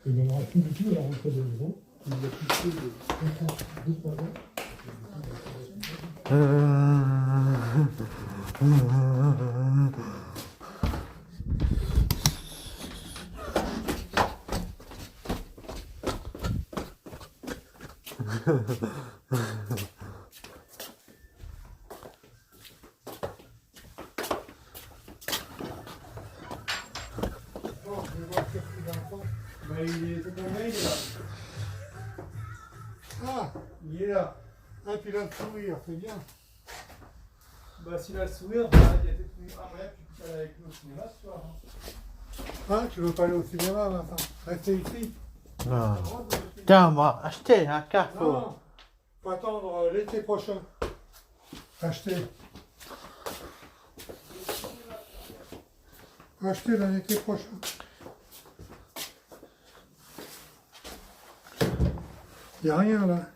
il n'y en aura plus du tout à la rentrée de juin. Il y a plus de 2-3 ans. Il est là. Ah, il est là. Ah, puis il a le sourire, c'est bien. Bah, s'il a le sourire, il y a peut-être une. Ah, ouais, tu peux aller avec nous au cinéma ce soir. Ah, tu veux pas aller au cinéma, Vincent? Rester ici. Ah. Tiens, on va acheter un Carrefour. Non, faut attendre l'été prochain. Acheter. Acheter l'été prochain. Il n'y a rien là.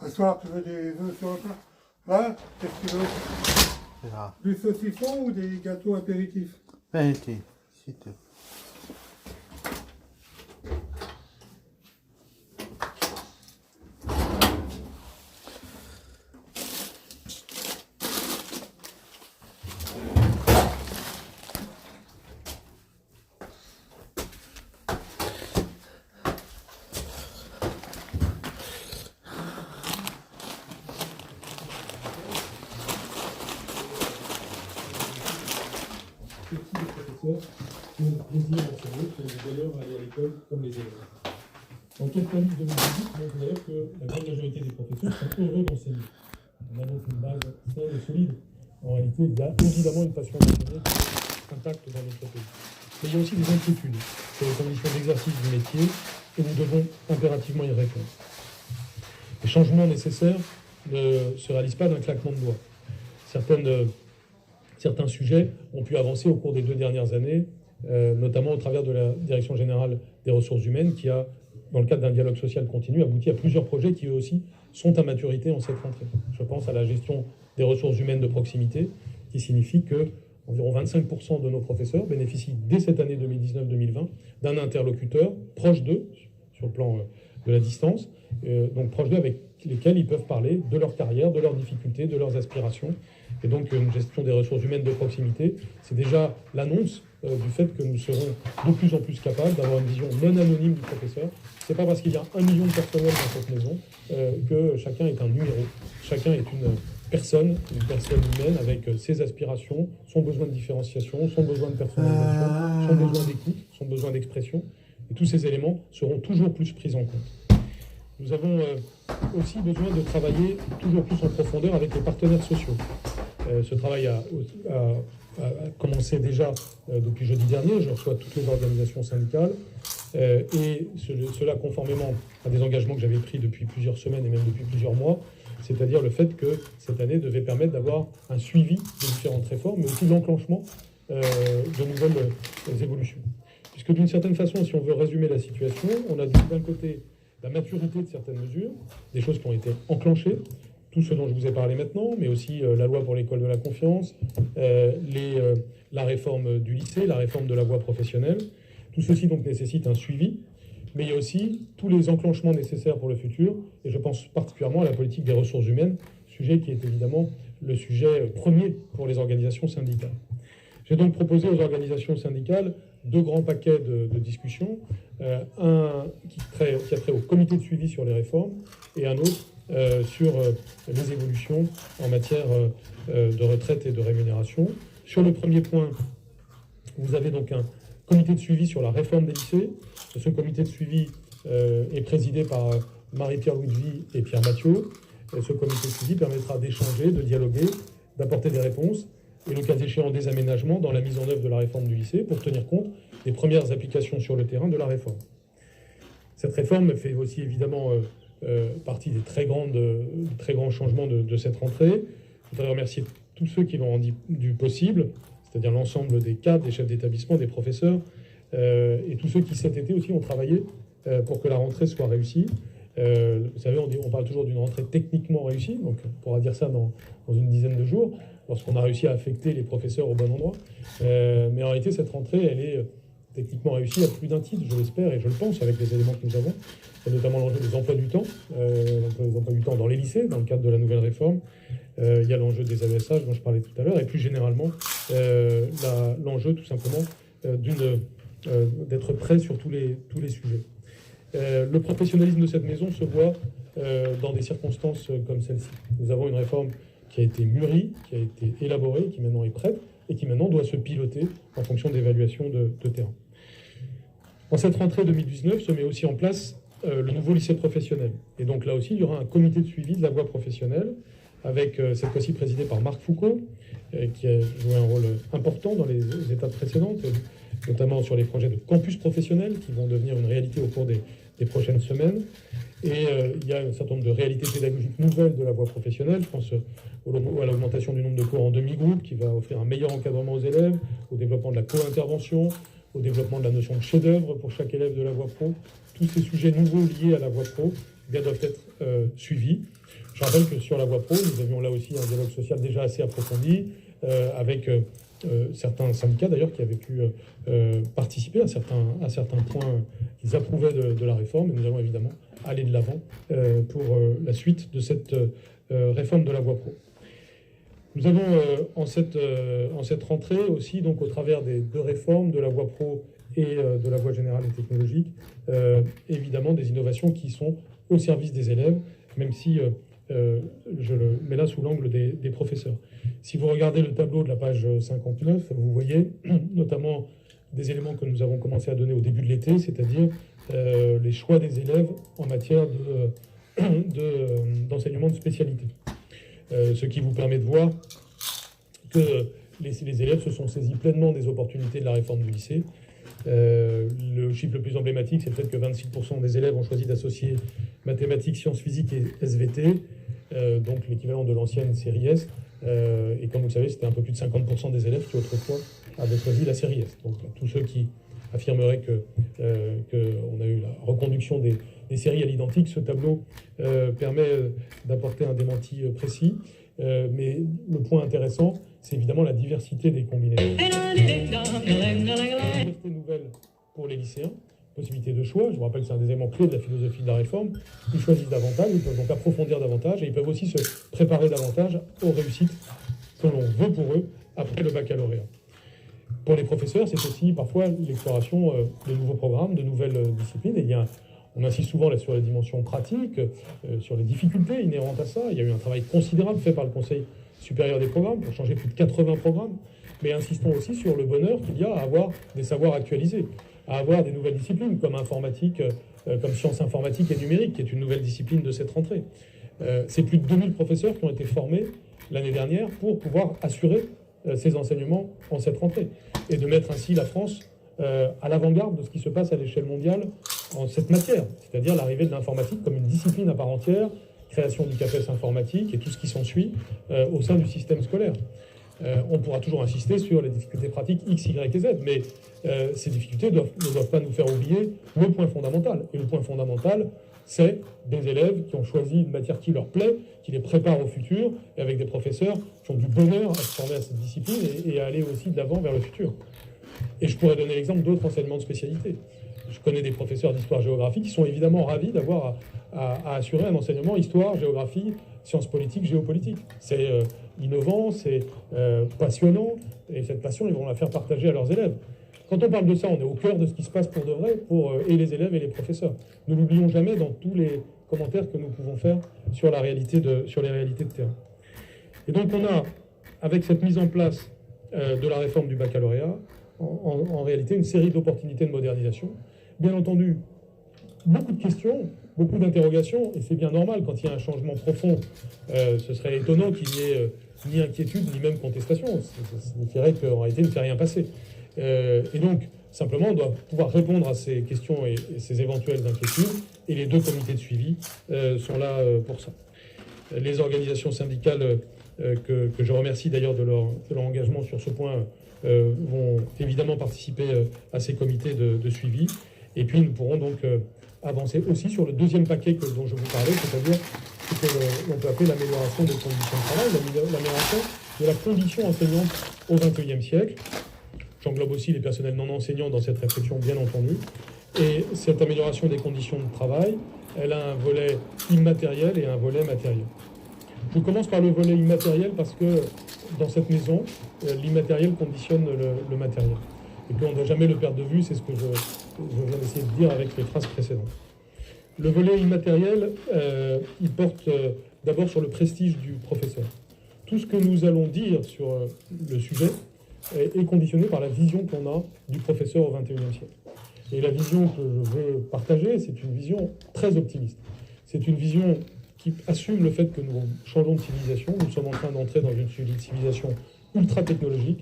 Ce soir, tu veux des œufs sur le plat? Là, qu'est-ce que tu veux? Là. Du saucisson ou des gâteaux apéritifs? Vérité, c'est tout. Qui ont le plaisir d'enseigner, qui ont d'ailleurs aller à l'école comme les élèves. L'enquête Palus 2018 montre d'ailleurs que la grande majorité des professeurs sont heureux d'enseigner. On a donc une base saine et solide. En réalité, il y a évidemment une passion d'enseigner intacte dans notre pays. Mais il y a aussi des inquiétudes sur les conditions d'exercice du métier et nous devons impérativement y répondre. Les changements nécessaires ne se réalisent pas d'un claquement de doigts. Certains sujets ont pu avancer au cours des 2 dernières années, notamment au travers de la Direction générale des ressources humaines qui a, dans le cadre d'un dialogue social continu, abouti à plusieurs projets qui eux aussi sont à maturité en cette rentrée. Je pense à la gestion des ressources humaines de proximité, qui signifie que environ 25% de nos professeurs bénéficient dès cette année 2019-2020 d'un interlocuteur proche d'eux, sur le plan de la distance, donc proche d'eux avec lesquels ils peuvent parler de leur carrière, de leurs difficultés, de leurs aspirations. Et donc une gestion des ressources humaines de proximité, c'est déjà l'annonce du fait que nous serons de plus en plus capables d'avoir une vision non anonyme du professeur. C'est pas parce qu'il y a 1 million de personnels dans cette maison que chacun est un numéro. Chacun est une personne humaine avec ses aspirations, son besoin de différenciation, son besoin de personnalisation, son besoin d'écoute, son besoin d'expression. Et tous ces éléments seront toujours plus pris en compte. Nous avons aussi besoin de travailler toujours plus en profondeur avec les partenaires sociaux. Ce travail a commencé déjà depuis jeudi dernier. Je reçois toutes les organisations syndicales et cela conformément à des engagements que j'avais pris depuis plusieurs semaines et même depuis plusieurs mois, c'est-à-dire le fait que cette année devait permettre d'avoir un suivi des différentes réformes, mais aussi l'enclenchement de nouvelles évolutions. Puisque d'une certaine façon, si on veut résumer la situation, on a d'un côté la maturité de certaines mesures, des choses qui ont été enclenchées, tout ce dont je vous ai parlé maintenant, mais aussi la loi pour l'école de la confiance, la réforme du lycée, la réforme de la voie professionnelle. Tout ceci donc nécessite un suivi, mais il y a aussi tous les enclenchements nécessaires pour le futur, et je pense particulièrement à la politique des ressources humaines, sujet qui est évidemment le sujet premier pour les organisations syndicales. J'ai donc proposé aux organisations syndicales 2 grands paquets de discussions, un qui a trait au comité de suivi sur les réformes et un autre sur les évolutions en matière de retraite et de rémunération. Sur le premier point, vous avez donc un comité de suivi sur la réforme des lycées. Ce comité de suivi est présidé par Marie-Pierre Louis et Pierre Mathieu. Ce comité de suivi permettra d'échanger, de dialoguer, d'apporter des réponses et le cas échéant des aménagements dans la mise en œuvre de la réforme du lycée pour tenir compte des premières applications sur le terrain de la réforme. Cette réforme fait aussi évidemment partie des très grands changements de cette rentrée. Je voudrais remercier tous ceux qui l'ont rendu possible, c'est-à-dire l'ensemble des cadres, des chefs d'établissement, des professeurs, et tous ceux qui cet été aussi ont travaillé pour que la rentrée soit réussie. Vous savez, on parle toujours d'une rentrée techniquement réussie, donc on pourra dire ça dans une dizaine de jours, lorsqu'on a réussi à affecter les professeurs au bon endroit. Mais en réalité, cette rentrée, elle est techniquement réussie à plus d'un titre, je l'espère, et je le pense, avec les éléments que nous avons. C'est notamment l'enjeu des emplois du temps, les emplois du temps dans les lycées, dans le cadre de la nouvelle réforme. Il y a l'enjeu des AESH dont je parlais tout à l'heure, et plus généralement, l'enjeu tout simplement d'être prêt sur tous les sujets. Le professionnalisme de cette maison se voit dans des circonstances comme celle-ci. Nous avons une réforme qui a été mûrie, qui a été élaborée, qui maintenant est prête, et qui maintenant doit se piloter en fonction d'évaluations de terrain. En cette rentrée 2019 se met aussi en place le nouveau lycée professionnel. Et donc là aussi, il y aura un comité de suivi de la voie professionnelle, avec cette fois-ci présidé par Marc Foucault, qui a joué un rôle important dans les étapes précédentes, notamment sur les projets de campus professionnels qui vont devenir une réalité au cours des prochaines semaines. Et il y a un certain nombre de réalités pédagogiques nouvelles de la voie professionnelle. Je pense à l'augmentation du nombre de cours en demi-groupe qui va offrir un meilleur encadrement aux élèves, au développement de la co-intervention, au développement de la notion de chef-d'œuvre pour chaque élève de la voie pro. Tous ces sujets nouveaux liés à la voie pro doivent être suivis. Je rappelle que sur la voie pro, nous avions là aussi un dialogue social déjà assez approfondi avec certains syndicats d'ailleurs qui avaient pu participer à certains points qu'ils approuvaient de la réforme. Et nous allons évidemment aller de l'avant pour la suite de cette réforme de la voie pro. Nous avons en cette rentrée aussi, donc au travers des deux réformes de la voie pro et de la voie générale et technologique, évidemment des innovations qui sont au service des élèves, même si je le mets là sous l'angle des professeurs. Si vous regardez le tableau de la page 59, vous voyez notamment des éléments que nous avons commencé à donner au début de l'été, c'est-à-dire les choix des élèves en matière d'enseignement de spécialité. Ce qui vous permet de voir que les élèves se sont saisis pleinement des opportunités de la réforme du lycée. Le chiffre le plus emblématique, c'est le fait que 26% des élèves ont choisi d'associer mathématiques, sciences physiques et SVT, donc l'équivalent de l'ancienne série S. Et comme vous le savez, c'était un peu plus de 50% des élèves qui autrefois avaient choisi la série S. Donc tous ceux qui affirmeraient qu'on a eu la reconduction des séries à l'identique, ce tableau permet d'apporter un démenti précis. Mais le point intéressant, c'est évidemment la diversité des combinaisons. Liberté nouvelle pour les lycéens, possibilité de choix. Je vous rappelle que c'est un des éléments clés de la philosophie de la réforme. Ils choisissent davantage, ils peuvent donc approfondir davantage et ils peuvent aussi se préparer davantage aux réussites que l'on veut pour eux après le baccalauréat. Pour les professeurs, c'est aussi parfois l'exploration de nouveaux programmes, de nouvelles disciplines. Et on insiste souvent là sur les dimensions pratiques, sur les difficultés inhérentes à ça. Il y a eu un travail considérable fait par le Conseil supérieur des programmes pour changer plus de 80 programmes. Mais insistons aussi sur le bonheur qu'il y a à avoir des savoirs actualisés, à avoir des nouvelles disciplines comme informatique, comme sciences informatiques et numériques, qui est une nouvelle discipline de cette rentrée. C'est plus de 2000 professeurs qui ont été formés l'année dernière pour pouvoir assurer ces enseignements en cette rentrée et de mettre ainsi la France à l'avant-garde de ce qui se passe à l'échelle mondiale en cette matière, c'est-à-dire l'arrivée de l'informatique comme une discipline à part entière, création du CAPES informatique et tout ce qui s'ensuit au sein du système scolaire. On pourra toujours insister sur les difficultés pratiques X, Y et Z, mais ces difficultés ne doivent pas nous faire oublier le point fondamental. Et le point fondamental, c'est des élèves qui ont choisi une matière qui leur plaît, qui les prépare au futur, et avec des professeurs qui ont du bonheur à se former à cette discipline et à aller aussi de l'avant vers le futur. Et je pourrais donner l'exemple d'autres enseignements de spécialité. Je connais des professeurs d'histoire-géographie qui sont évidemment ravis d'avoir à assurer un enseignement histoire, géographie, sciences politiques, géopolitique. C'est innovant, c'est passionnant, et cette passion, ils vont la faire partager à leurs élèves. Quand on parle de ça, on est au cœur de ce qui se passe pour de vrai, pour et les élèves et les professeurs. Ne l'oublions jamais dans tous les commentaires que nous pouvons faire sur les réalités de terrain. Et donc on a, avec cette mise en place de la réforme du baccalauréat, en réalité une série d'opportunités de modernisation. Bien entendu, beaucoup de questions, beaucoup d'interrogations, et c'est bien normal quand il y a un changement profond. Ce serait étonnant qu'il n'y ait ni inquiétude, ni même contestation. Ça signifierait qu'en réalité, il ne s'est rien passé. Et donc, simplement, on doit pouvoir répondre à ces questions et ces éventuelles inquiétudes, et les deux comités de suivi sont là pour ça. Les organisations syndicales, que je remercie d'ailleurs de leur engagement sur ce point, vont évidemment participer à ces comités de suivi. Et puis nous pourrons donc avancer aussi sur le deuxième paquet dont je vous parlais, c'est-à-dire ce que l'on peut appeler l'amélioration des conditions de travail, l'amélioration de la condition enseignante au XXIe siècle. J'englobe aussi les personnels non enseignants dans cette réflexion, bien entendu. Et cette amélioration des conditions de travail, elle a un volet immatériel et un volet matériel. Je commence par le volet immatériel parce que dans cette maison, l'immatériel conditionne le matériel. Et puis on ne doit jamais le perdre de vue, c'est ce que je viens d'essayer de dire avec les phrases précédentes. Le volet immatériel, il porte d'abord sur le prestige du professeur. Tout ce que nous allons dire sur le sujet est conditionné par la vision qu'on a du professeur au XXIe siècle. Et la vision que je veux partager, c'est une vision très optimiste. C'est une vision qui assume le fait que nous changeons de civilisation. Nous sommes en train d'entrer dans une civilisation ultra-technologique.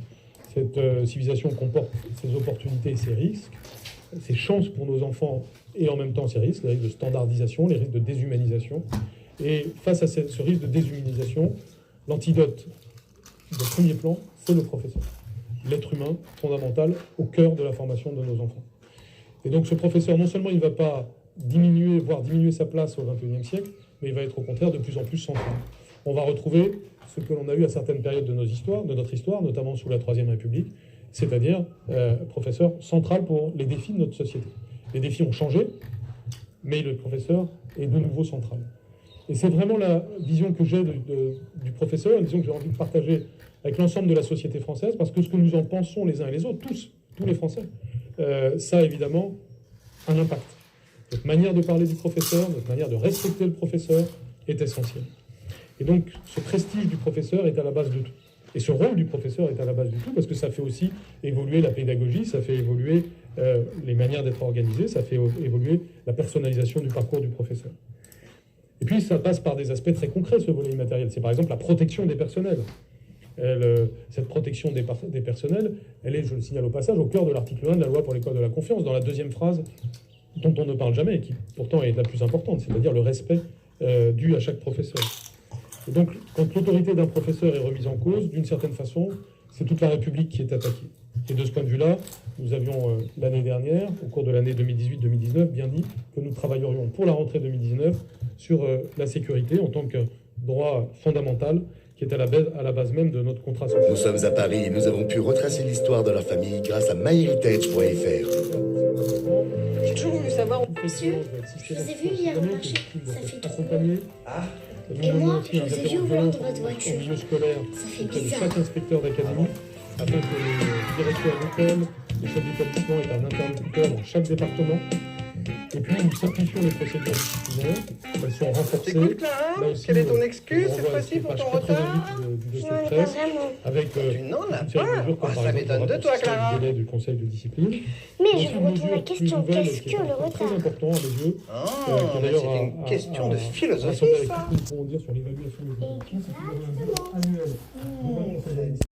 Cette civilisation comporte ses opportunités et ses risques, ses chances pour nos enfants et en même temps ses risques, les risques de standardisation, les risques de déshumanisation. Et face à ce risque de déshumanisation, l'antidote de premier plan, c'est le professeur. L'être humain fondamental au cœur de la formation de nos enfants. Et donc ce professeur, non seulement il ne va pas diminuer, voire diminuer sa place au XXIe siècle, mais il va être au contraire de plus en plus central. On va retrouver ce que l'on a eu à certaines périodes de notre histoire, notamment sous la Troisième République, c'est-à-dire professeur central pour les défis de notre société. Les défis ont changé, mais le professeur est de nouveau central. Et c'est vraiment la vision que j'ai du professeur, une vision que j'ai envie de partager avec l'ensemble de la société française, parce que ce que nous en pensons les uns et les autres, tous les Français, ça a évidemment un impact. Notre manière de parler du professeur, notre manière de respecter le professeur est essentielle. Et donc, ce prestige du professeur est à la base de tout. Et ce rôle du professeur est à la base de tout, parce que ça fait aussi évoluer la pédagogie, ça fait évoluer les manières d'être organisées, ça fait évoluer la personnalisation du parcours du professeur. Et puis, ça passe par des aspects très concrets, ce volet immatériel. C'est par exemple la protection des personnels. Cette protection des personnels, elle est, je le signale au passage, au cœur de l'article 1 de la loi pour l'école de la confiance, dans la deuxième phrase dont on ne parle jamais, et qui pourtant est la plus importante, c'est-à-dire le respect dû à chaque professeur. Et donc, quand l'autorité d'un professeur est remise en cause, d'une certaine façon, c'est toute la République qui est attaquée. Et de ce point de vue-là, nous avions l'année dernière, au cours de l'année 2018-2019, bien dit que nous travaillerions pour la rentrée 2019 sur la sécurité en tant que droit fondamental qui est à la base même de notre contrat social. Nous sommes à Paris et nous avons pu retracer l'histoire de leur famille grâce à myheritage.fr. J'ai toujours voulu savoir. Monsieur, je vous ai vu hier au marché, ça fait trop. Ah. Et moi, je vous ai vu au volant de votre voiture. Au milieu scolaire, Ça fait auprès de bizarre. chaque inspecteur d'académie, afin que les directeurs d'école, les chefs d'établissement aient un interlocuteur dans chaque département. Et puis, nous simplifions les procédures disciplinaires. Elles sont renforcées. T'écoutes là, hein? Là aussi, Quelle est ton excuse on cette renvoie à fois-ci pour page ton retard? 88 du dossier Non, de mais pas presse, vraiment. avec Tu n'en as une série de pas. mesures comme Ah, par ça exemple m'étonne le de toi, raccourcissement Clara. du délai du conseil de discipline. Mais Aussi, je une retourne mesure la question. plus nouvelle Qu'est-ce qui est que le très retard? important à mes yeux. Ah, qui mais d'ailleurs c'était une question de philosophie, rassemblé avec ça. tout ce que nous pourrons dire sur l'évaluation des objectifs, c'est un annuel.